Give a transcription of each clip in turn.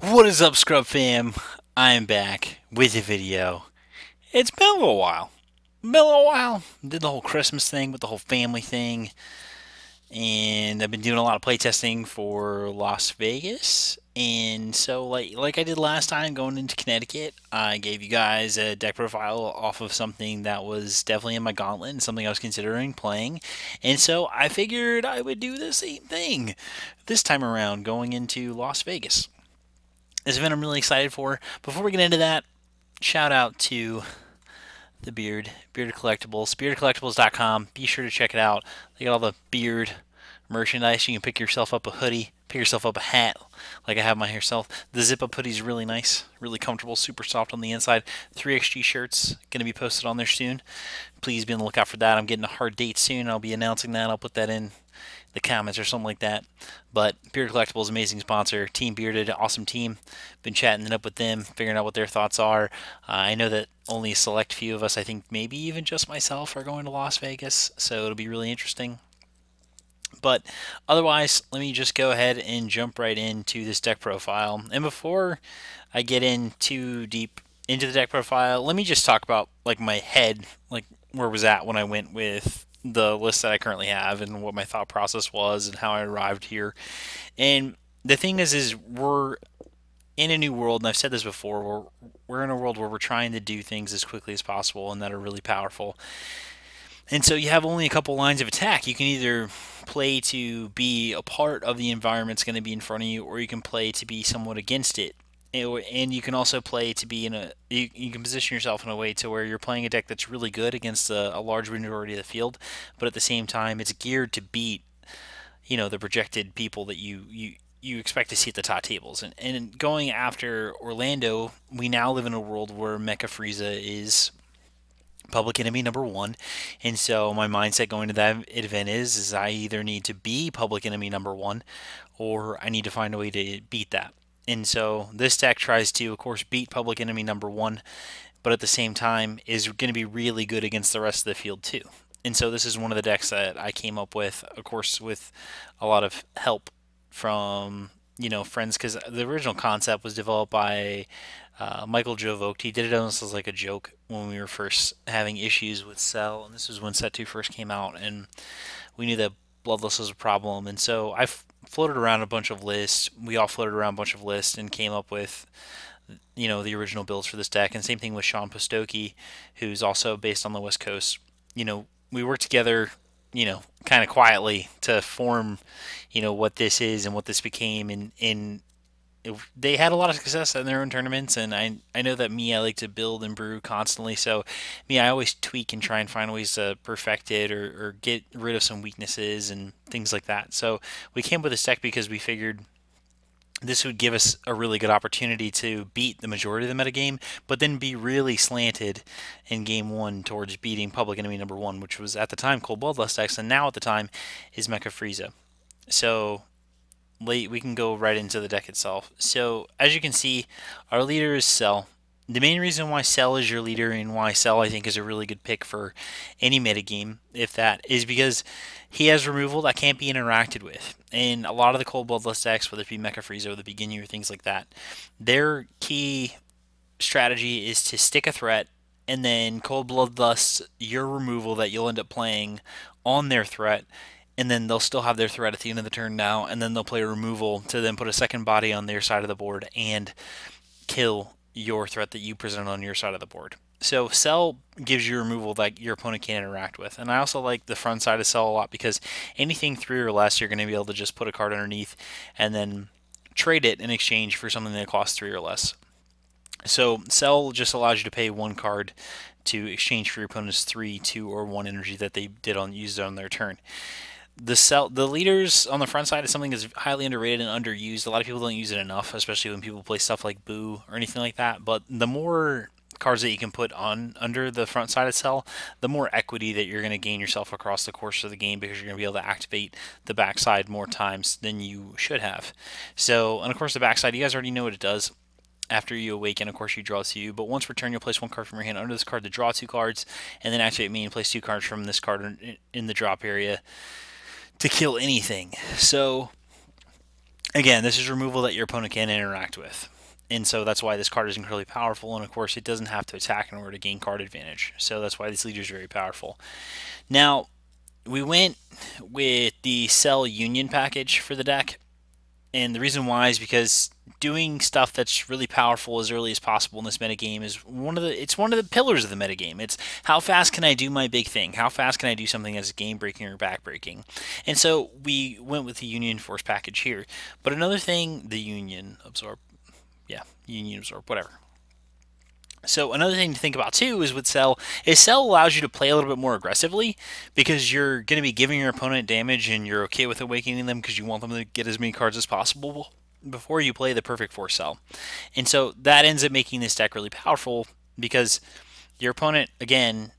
What is up, Scrub fam? I'm back with a video. It's been a little while. Did the whole Christmas thing with the whole family thing, and I've been doing a lot of playtesting for Las Vegas. And so, like I did last time, going into Connecticut, I gave you guys a deck profile off of something that was definitely in my gauntlet and something I was considering playing. And so I figured I would do the same thing this time around, going into Las Vegas. This event I'm really excited for. Before we get into that, shout out to the Beard Collectibles, beardcollectibles.com. Be sure to check it out. They got all the beard merchandise. You can pick yourself up a hoodie, pick yourself up a hat, like I have my myself. The zip-up hoodie is really nice, really comfortable, super soft on the inside. 3XG shirts going to be posted on there soon. Please be on the lookout for that. I'm getting a hard date soon. I'll be announcing that. I'll put that in the comments or something like that. But Beard Collectibles, amazing sponsor. Team Bearded, awesome team. Been chatting it up with them, figuring out what their thoughts are. I know that only a select few of us, I think maybe even just myself, are going to Las Vegas, so it'll be really interesting. But otherwise, let me just go ahead and jump right into this deck profile. And before I get in too deep into the deck profile, let me just talk about like my head, like where I was at when I went with the list that I currently have and what my thought process was and how I arrived here. And the thing is we're in a new world, and I've said this before, we're in a world where we're trying to do things as quickly as possible and that are really powerful. And so you have only a couple lines of attack. You can either play to be a part of the environment that's going to be in front of you, or you can play to be somewhat against it. And you can also play to be in a, you can position yourself in a way to where you're playing a deck that's really good against a large majority of the field, but at the same time it's geared to beat, the projected people that you expect to see at the top tables. And going after Orlando, we now live in a world where Mecha Frieza is public enemy number one. And so my mindset going to that event is I either need to be public enemy number one, or I need to find a way to beat that. And so this deck tries to, of course, beat public enemy number one, but at the same time is going to be really good against the rest of the field too. And so this is one of the decks that I came up with, of course, with a lot of help from friends, because the original concept was developed by Michael Joe. He did it almost as like a joke when we were first having issues with Cell, and this was when Set 2 first came out, and we knew that Bloodless was a problem. And so I floated around a bunch of lists. We all floated around a bunch of lists and came up with the original builds for this deck. And same thing with Sean Postocki, who's also based on the West Coast. We worked together, kind of quietly to form, what this is and what this became. And they had a lot of success in their own tournaments, and I know that I like to build and brew constantly, so I always tweak and try and find ways to perfect it or get rid of some weaknesses and things like that. So we came up with this deck because we figured this would give us a really good opportunity to beat the majority of the metagame, but then be really slanted in game one towards beating public enemy number one, which was at the time Cold Bloodlust decks, and now at the time is Mecha Frieza. So we can go right into the deck itself. So as you can see, our leader is Cell. The main reason why Cell is your leader and why Cell I think is a really good pick for any metagame, if that, is because he has removal that can't be interacted with. And a lot of the Cold Bloodlust decks, whether it be Mecha Frieza or the Beginning or things like that, their key strategy is to stick a threat and then Cold Bloodlust your removal that you'll end up playing on their threat, and then they'll still have their threat at the end of the turn now, and then they'll play a removal to then put a second body on their side of the board and kill your threat that you present on your side of the board. So Cell gives you removal that your opponent can't interact with. And I also like the front side of Cell a lot because anything 3 or less, you're going to be able to just put a card underneath and then trade it in exchange for something that costs 3 or less. So Cell just allows you to pay 1 card to exchange for your opponent's 3, 2, or 1 energy that they used on their turn. The leaders on the front side is something that's highly underrated and underused. A lot of people don't use it enough, especially when people play stuff like Boo or anything like that. But the more cards that you can put on under the front side of Cell, the more equity that you're going to gain yourself across the course of the game, because you're going to be able to activate the backside more times than you should have. So, and of course the backside, you guys already know what it does. After you awaken, of course, you draw 2, but once per turn, you'll place 1 card from your hand under this card to draw 2 cards, and then activate me and place 2 cards from this card in the drop area to kill anything. So again, this is removal that your opponent can't interact with. And so that's why this card is incredibly powerful, and of course it doesn't have to attack in order to gain card advantage. So that's why this leader is very powerful. Now, we went with the Cell Union package for the deck, and the reason why is because doing stuff that's really powerful as early as possible in this metagame is one of the pillars of the metagame. It's how fast can I do my big thing? How fast can I do something that's game breaking or back breaking? And so we went with the Union Force package here. But another thing, the Union Absorb, Union Absorb, whatever. So another thing to think about too is with Cell allows you to play a little bit more aggressively because you're going to be giving your opponent damage and you're okay with awakening them because you want them to get as many cards as possible before you play the Perfect Force Cell. And so that ends up making this deck really powerful because your opponent, again,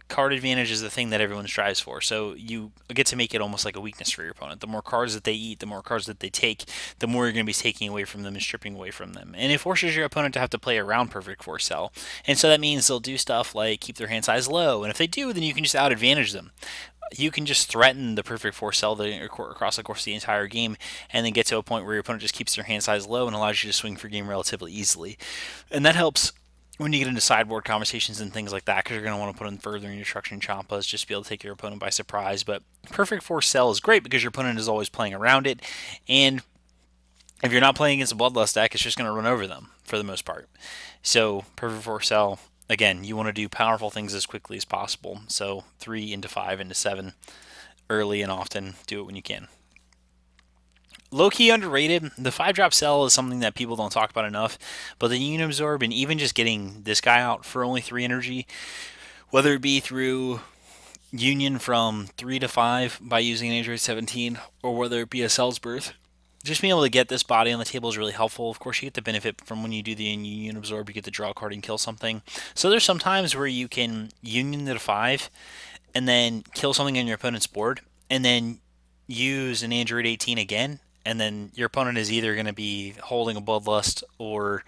card advantage is the thing that everyone strives for. So you get to make it almost like a weakness for your opponent. The more cards that they eat, the more cards that they take, the more you're going to be taking away from them and stripping away from them. And it forces your opponent to have to play around Perfect Force Cell. And so that means they'll do stuff like keep their hand size low. And if they do, then you can just out advantage them. You can just threaten the Perfect Force Cell across the course of the entire game and then get to a point where your opponent just keeps their hand size low and allows you to swing for game relatively easily. And that helps when you get into sideboard conversations and things like that, because you're going to want to put in further instruction champas just to be able to take your opponent by surprise. But Perfect Force Cell is great because your opponent is always playing around it, and if you're not playing against a Bloodlust deck, it's just going to run over them for the most part. So Perfect Force Cell, again, you want to do powerful things as quickly as possible. So 3 into 5 into 7 early and often. Do it when you can. Low-key underrated. The 5-drop Cell is something that people don't talk about enough, but the Union Absorb and even just getting this guy out for only 3 energy, whether it be through Union from 3 to 5 by using an Android 17, or whether it be a Cell's Birth, just being able to get this body on the table is really helpful. Of course, you get the benefit from when you do the Union Absorb, you get to draw a card and kill something. So there's some times where you can Union to 5 and then kill something on your opponent's board, and then use an Android 18 again, and then your opponent is either going to be holding a Bloodlust or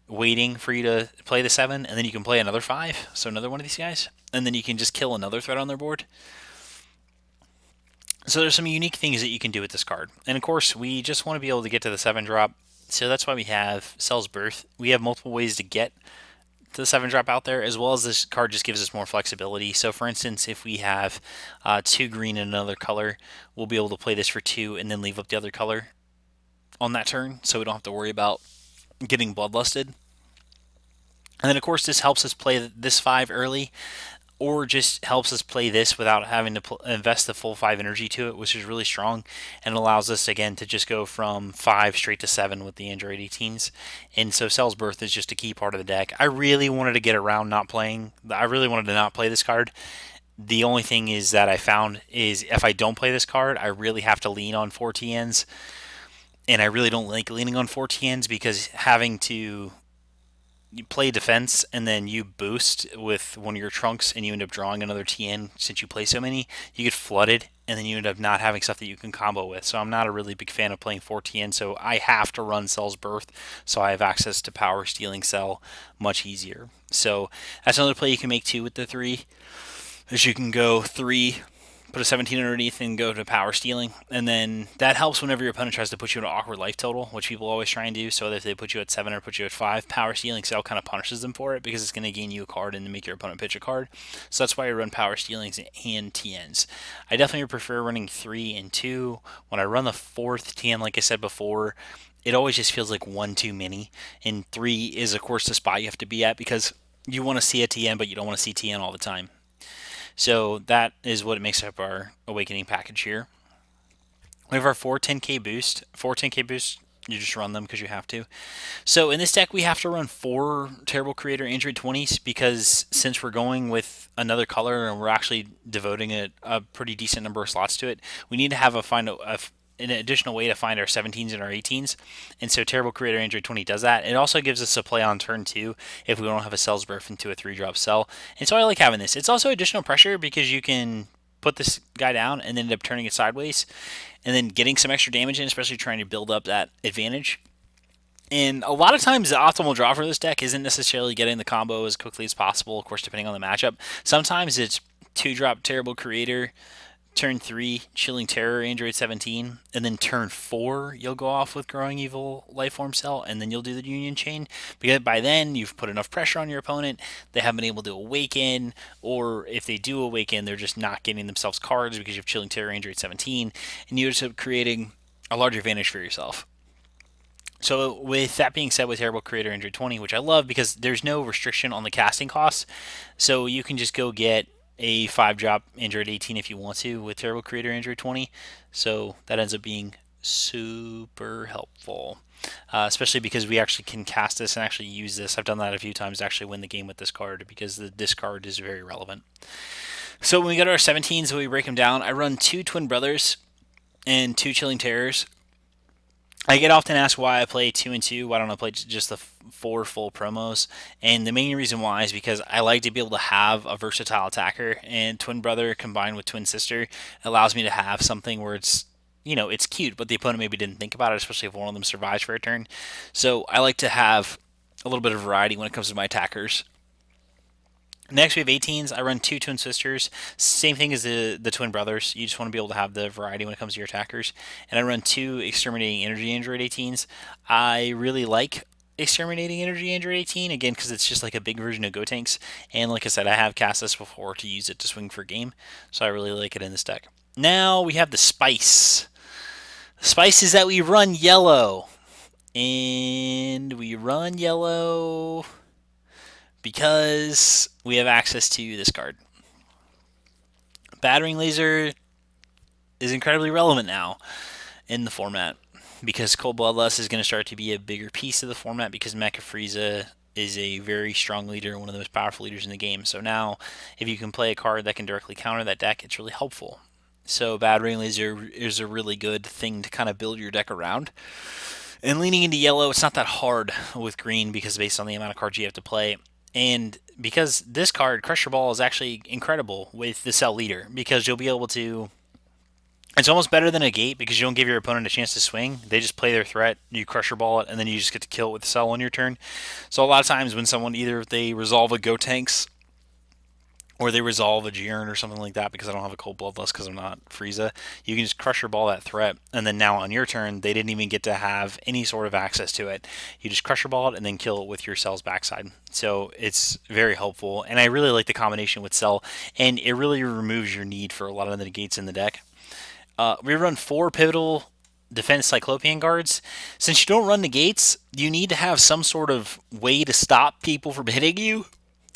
waiting for you to play the 7, and then you can play another 5, so another one of these guys, and then you can just kill another threat on their board. So there's some unique things that you can do with this card. And of course, we just want to be able to get to the 7-drop, so that's why we have Cell's Birth. We have multiple ways to get to the 7-drop out there, as well as this card just gives us more flexibility. So for instance, if we have 2 green and another color, we'll be able to play this for 2 and then leave up the other color on that turn, so we don't have to worry about getting bloodlusted. And then of course this helps us play this 5 early, or just helps us play this without having to invest the full 5 energy to it, which is really strong, and allows us again to just go from 5 straight to 7 with the Android 18s. And so Cell's Birth is just a key part of the deck. I really wanted to get around not playing. I really wanted to not play this card. The only thing is that I found is if I don't play this card, I really have to lean on 4 TNs, and I really don't like leaning on 4 TNs because having to you play defense and then you boost with one of your trunks and you end up drawing another TN since you play so many, you get flooded and then you end up not having stuff that you can combo with. So I'm not a really big fan of playing 4 TN, so I have to run Cell's Birth so I have access to power stealing Cell much easier. So that's another play you can make too with the 3, is you can go 3, put a 17 underneath and go to power stealing, and then that helps whenever your opponent tries to put you in an awkward life total, which people always try and do. So if they put you at 7 or put you at 5, power stealing Cell kind of punishes them for it because it's going to gain you a card and make your opponent pitch a card. So that's why I run power stealings and TNs. I definitely prefer running 3 and 2. When I run the 4th TN, like I said before, it always just feels like one too many, and 3 is of course the spot you have to be at because you want to see a TN but you don't want to see TN all the time. So that is what makes up our Awakening package here. We have our 4 10k boost. 4 10k boost, you just run them because you have to. So in this deck, we have to run 4 Terrible Creator Android 20s because since we're going with another color and we're actually devoting a pretty decent number of slots to it, we need to have an additional way to find our 17s and our 18s, and so Terrible Creator Android 20 does that. It also gives us a play on turn 2 if we don't have a Cell's Birth into a 3-drop Cell, and so I like having this. It's also additional pressure because you can put this guy down and then end up turning it sideways and then getting some extra damage in, especially trying to build up that advantage. And a lot of times the optimal draw for this deck isn't necessarily getting the combo as quickly as possible, of course depending on the matchup. Sometimes it's 2-drop Terrible Creator Turn 3, Chilling Terror, Android 17, and then turn 4, you'll go off with Growing Evil Lifeform Cell, and then you'll do the Union Chain. Because by then, you've put enough pressure on your opponent, they haven't been able to awaken, or if they do awaken, they're just not getting themselves cards because you have Chilling Terror, Android 17, and you end up creating a larger advantage for yourself. So with that being said, with Terrible Creator Android 20, which I love because there's no restriction on the casting costs, so you can just go get a 5-drop Android 18 if you want to with Terrible Creator Android 20. So that ends up being super helpful, especially because we actually can cast this and actually use this. I've done that a few times to actually win the game with this card because this card is very relevant. So when we go to our 17s, we break them down. I run 2 Twin Brothers and 2 Chilling Terrors. I get often asked why I play 2 and 2. Why don't I play just the 4 full promos? And the main reason why is because I like to be able to have a versatile attacker, and Twin Brother combined with Twin Sister allows me to have something where it's, it's cute, but the opponent maybe didn't think about it, especially if one of them survives for a turn. So I like to have a little bit of variety when it comes to my attackers. Next, we have 18s. I run 2 Twin Sisters. Same thing as the Twin Brothers. You just want to be able to have the variety when it comes to your attackers. And I run 2 Exterminating Energy Android 18s. I really like Exterminating Energy Android 18, again, because it's just like a big version of Gotenks. And like I said, I have cast this before to use it to swing for game. So I really like it in this deck. Now we have the Spice. The Spice is that we run yellow. And we run yellow because we have access to this card. Battering Laser is incredibly relevant now in the format because Cold Bloodlust is going to start to be a bigger piece of the format because Mecha Frieza is a very strong leader, one of the most powerful leaders in the game. So now, if you can play a card that can directly counter that deck, it's really helpful. So Battering Laser is a really good thing to kind of build your deck around. And leaning into yellow, it's not that hard with green because based on the amount of cards you have to play. And because this card, Crush Your Ball, is actually incredible with the Cell Leader because you'll be able to... It's almost better than a gate because you don't give your opponent a chance to swing. They just play their threat, you Crush Your Ball it, and then you just get to kill it with Cell on your turn. So a lot of times when someone either they resolve a Gotenks or they resolve a Jiren or something like that because I don't have a Cold Bloodlust because I'm not Frieza, you can just Crush Your Ball that threat, and then now on your turn, they didn't even get to have any sort of access to it. You just Crush Your Ball it and then kill it with your Cell's backside. So it's very helpful, and I really like the combination with Cell, and it really removes your need for a lot of the negates in the deck. We run 4 Pivotal Defense Cyclopean guards. Since you don't run negates, you need to have some sort of way to stop people from hitting you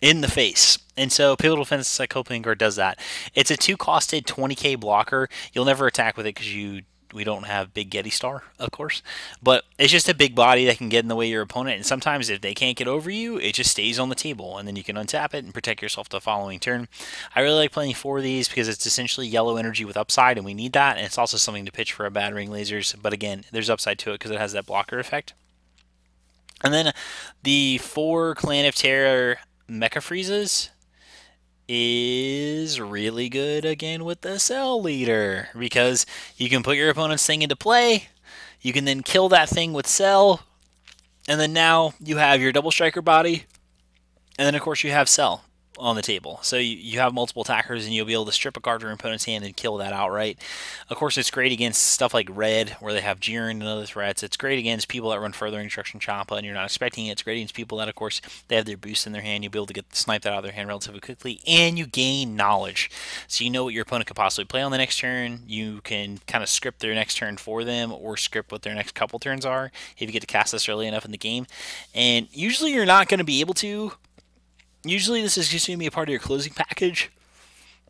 in the face. And so Pivotal Defense Cyclopean Guard does that. It's a 2-costed 20k blocker. You'll never attack with it because we don't have Big Getty Star, of course. But it's just a big body that can get in the way of your opponent. And sometimes if they can't get over you, it just stays on the table. And then you can untap it and protect yourself the following turn. I really like playing 4 of these because it's essentially yellow energy with upside, and we need that. And it's also something to pitch for a Battering Lasers. But again, there's upside to it because it has that blocker effect. And then the 4 Clan of Terror Mecha Friezas is really good again with the Cell Leader because you can put your opponent's thing into play, you can then kill that thing with Cell, and then now you have your double striker body, and then of course you have Cell on the table. So you have multiple attackers and you'll be able to strip a card from your opponent's hand and kill that outright. Of course, it's great against stuff like Red, where they have Jiren and other threats. It's great against people that run Furthering Destruction Champa and you're not expecting it. It's great against people that, of course, they have their boost in their hand. You'll be able to snipe that out of their hand relatively quickly, and you gain knowledge. So you know what your opponent could possibly play on the next turn. You can kind of script their next turn for them or script what their next couple turns are if you get to cast this early enough in the game. And usually you're not going to be able to. Usually this is just going to be a part of your closing package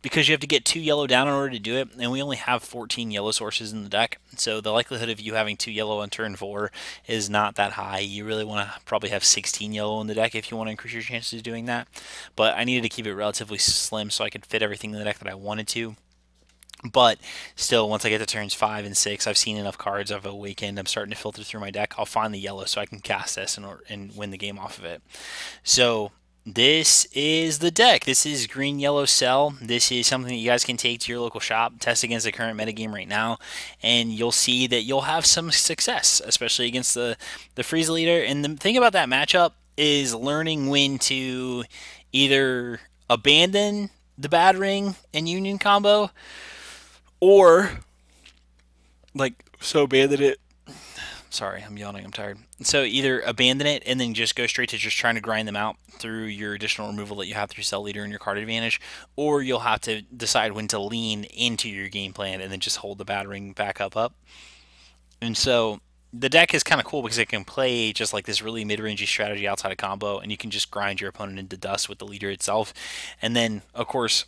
because you have to get 2 yellow down in order to do it, and we only have 14 yellow sources in the deck, so the likelihood of you having 2 yellow on turn 4 is not that high. You really want to probably have 16 yellow in the deck if you want to increase your chances of doing that, but I needed to keep it relatively slim so I could fit everything in the deck that I wanted to. But still, once I get to turns 5 and 6, I've seen enough cards, I've awakened, I'm starting to filter through my deck, I'll find the yellow so I can cast this and win the game off of it. So this is the deck. This is Green Yellow Cell. This is something that you guys can take to your local shop, test against the current metagame right now, and you'll see that you'll have some success, especially against the Frieza leader. And the thing about that matchup is learning when to either abandon the Battering and Union combo, or like so abandon it. Sorry, I'm yawning. I'm tired. So either abandon it and then just go straight to just trying to grind them out through your additional removal that you have through Cell Leader and your card advantage, or you'll have to decide when to lean into your game plan and then just hold the battering back up. And so the deck is kind of cool because it can play just like this really mid-rangey strategy outside of combo, and you can just grind your opponent into dust with the leader itself. And then, of course,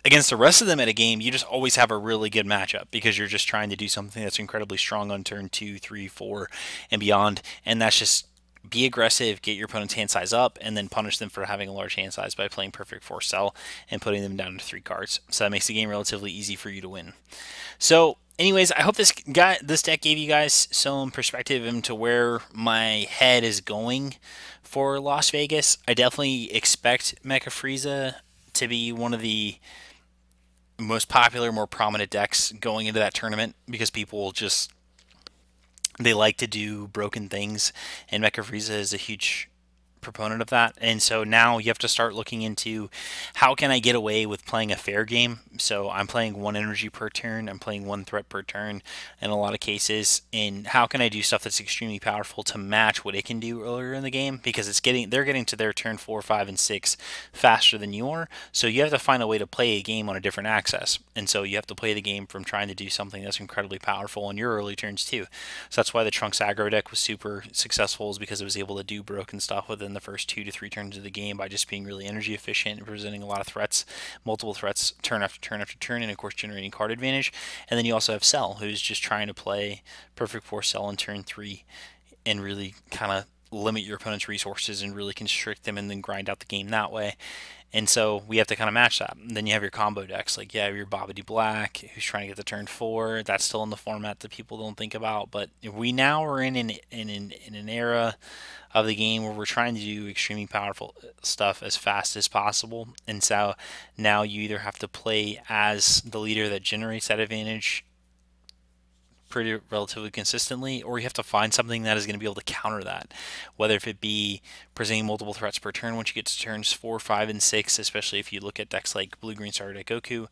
against the rest of them at a game, you just always have a really good matchup because you're just trying to do something that's incredibly strong on turn 2, 3, 4, and beyond. And that's just be aggressive, get your opponent's hand size up, and then punish them for having a large hand size by playing Perfect Force Cell and putting them down to 3 cards. So that makes the game relatively easy for you to win. So, anyways, I hope this deck gave you guys some perspective into where my head is going for Las Vegas. I definitely expect Mecha Frieza to be one of the most popular, more prominent decks going into that tournament because people just they like to do broken things, and Mecha Frieza is a huge proponent of that. And so now you have to start looking into how can I get away with playing a fair game. So I'm playing 1 energy per turn, I'm playing 1 threat per turn in a lot of cases, and how can I do stuff that's extremely powerful to match what it can do earlier in the game, because they're getting to their turn 4, 5, and 6 faster than you are. So you have to find a way to play a game on a different axis, and so you have to play the game from trying to do something that's incredibly powerful on your early turns too. So that's why the Trunks aggro deck was super successful, is because it was able to do broken stuff within the first 2 to 3 turns of the game by just being really energy efficient and presenting a lot of threats, multiple threats, turn after turn after turn, and of course generating card advantage. And then you also have Cell, who's just trying to play Perfect Force Cell on turn 3 and really kind of limit your opponent's resources and really constrict them and then grind out the game that way. And so we have to kind of match that. And then you have your combo decks, like your Babidi Black, who's trying to get the turn 4. That's still in the format that people don't think about. But we now are in an era of the game where we're trying to do extremely powerful stuff as fast as possible. And so now you either have to play as the leader that generates that advantage pretty relatively consistently, or you have to find something that is going to be able to counter that, whether if it be presenting multiple threats per turn once you get to turns 4, 5, and 6, especially if you look at decks like Blue Green Star Deck Goku,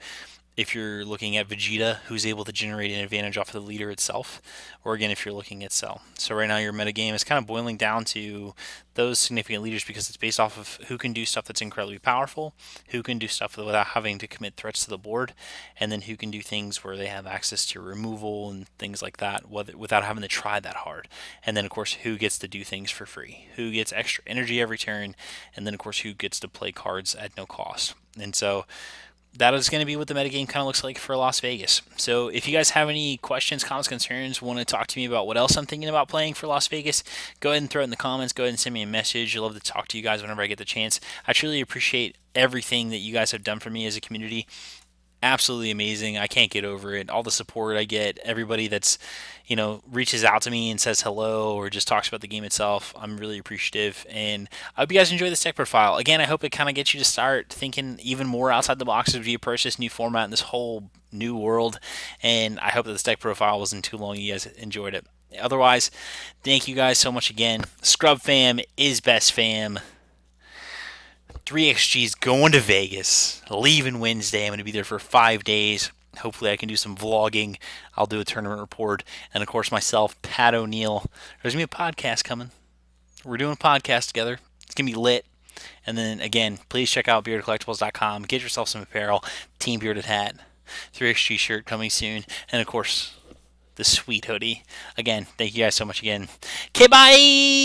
if you're looking at Vegeta, who's able to generate an advantage off of the leader itself, or again, if you're looking at Cell. So right now your metagame is kind of boiling down to those significant leaders because it's based off of who can do stuff that's incredibly powerful, who can do stuff without having to commit threats to the board, and then who can do things where they have access to removal and things like that without having to try that hard. And then, of course, who gets to do things for free, who gets extra energy every turn, and then, of course, who gets to play cards at no cost. And so that is going to be what the metagame kind of looks like for Las Vegas. So if you guys have any questions, comments, concerns, want to talk to me about what else I'm thinking about playing for Las Vegas, go ahead and throw it in the comments. Go ahead and send me a message. I'd love to talk to you guys whenever I get the chance. I truly appreciate everything that you guys have done for me as a community. Absolutely amazing. I can't get over it. All the support I get, everybody that's, reaches out to me and says hello or just talks about the game itself. I'm really appreciative, and I hope you guys enjoy this deck profile. Again, I hope it kind of gets you to start thinking even more outside the box as you approach this new format and this whole new world. And I hope that this deck profile wasn't too long. You guys enjoyed it. Otherwise, thank you guys so much again. Scrub fam is best fam. 3XG's going to Vegas, leaving Wednesday. I'm going to be there for 5 days. Hopefully I can do some vlogging. I'll do a tournament report. And, of course, myself, Pat O'Neill. There's going to be a podcast coming. We're doing a podcast together. It's going to be lit. And then, again, please check out beardedcollectibles.com. Get yourself some apparel. Team Bearded hat. 3XG shirt coming soon. And, of course, the sweet hoodie. Again, thank you guys so much again. Okay, bye!